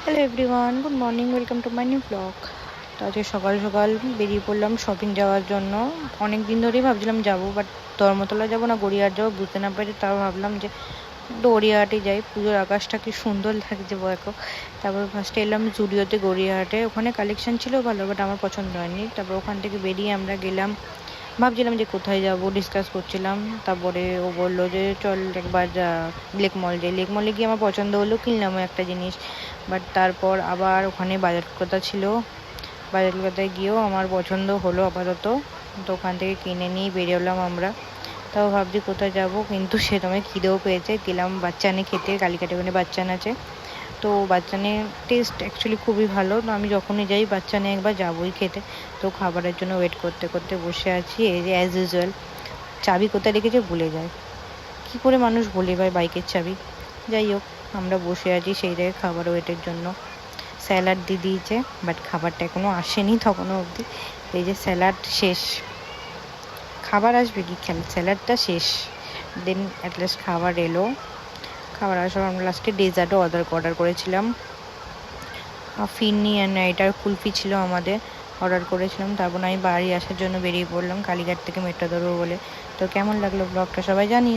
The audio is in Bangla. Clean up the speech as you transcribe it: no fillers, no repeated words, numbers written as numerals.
Hello everyone, good morning, welcome to my new blog. তো আজকে সকাল সকাল বেরিয়ে পড়লাম শপিং যাওয়ার জন্য। অনেক দিন ধরেই ভাবছিলাম যাবো, বাট ধর্মতলা যাবো না গড়িয়াহাট যাবো বুঝতে না পারি। তাও ভাবলাম যে গড়িয়াহাটে যাই, পুজোর আকাশটা কি সুন্দর লাগছে দেখো। তারপর ফার্স্টে এলাম জুডিওতে গড়িয়াহাটে, ওখানে কালেকশন ছিল ভালো, বাট আমার পছন্দ হয়নি। তারপর ওখান থেকে বেরিয়ে আমরা গেলাম, ভাবছিলাম যে কোথায় যাব, ডিসকাস করছিলাম। তারপরে ও বললো যে চল একবার লেক মল যাই। লেক মলে গিয়ে আমার পছন্দ হলো, কিনলামও একটা জিনিস। বাট তারপর আবার ওখানে বাজার কলকাতা ছিল, বাজার কলকাতায় গিয়েও আমার পছন্দ হলো আপাতত। তো ওখান থেকে কিনে নিয়ে বেরিয়ে আমরা। তাও ভাবছি কোথায় যাব, কিন্তু সে সময় খিদেও পেয়েছে। গেলাম বাচ্চানে খেতে, কালীঘাটে ওখানে বাচ্চান আছে। তো বাচ্চানের টেস্ট অ্যাকচুয়ালি খুবই ভালো। তো আমি যখনই যাই বাচ্চানে একবার যাবোই খেতে। তো খাবারের জন্য ওয়েট করতে করতে বসে আছি। এই যে অ্যাজ ইউজুয়াল চাবি কোথায় রেখেছে ভুলে যায়, কী করে মানুষ ভুলে পায় বাইকের চাবি। যাই হোক, আমরা বসে আছি সেই জায়গায় খাবার ওয়েটের জন্য। স্যালাড দিয়ে দিয়েছে, বাট খাবারটা এখনও আসেনি তখনও অবধি। এই যে স্যালাড শেষ, খাবার আসবে কি, স্যালাডটা শেষ, দেন অ্যাটলিস্ট খাবার এলো। খাবার আসার আমরা লাস্টে ডেজার্টও অর্ডার করেছিলাম। ফিরনি অ্যান্ড এটার কুলফি ছিল আমাদের, অর্ডার করেছিলাম। তারপর আমি বাড়ি আসার জন্য বেরিয়ে পড়লাম কালীঘাট থেকে মেট্রো ধরবো বলে। তো কেমন লাগলো ব্লগটা সবাই জানিও।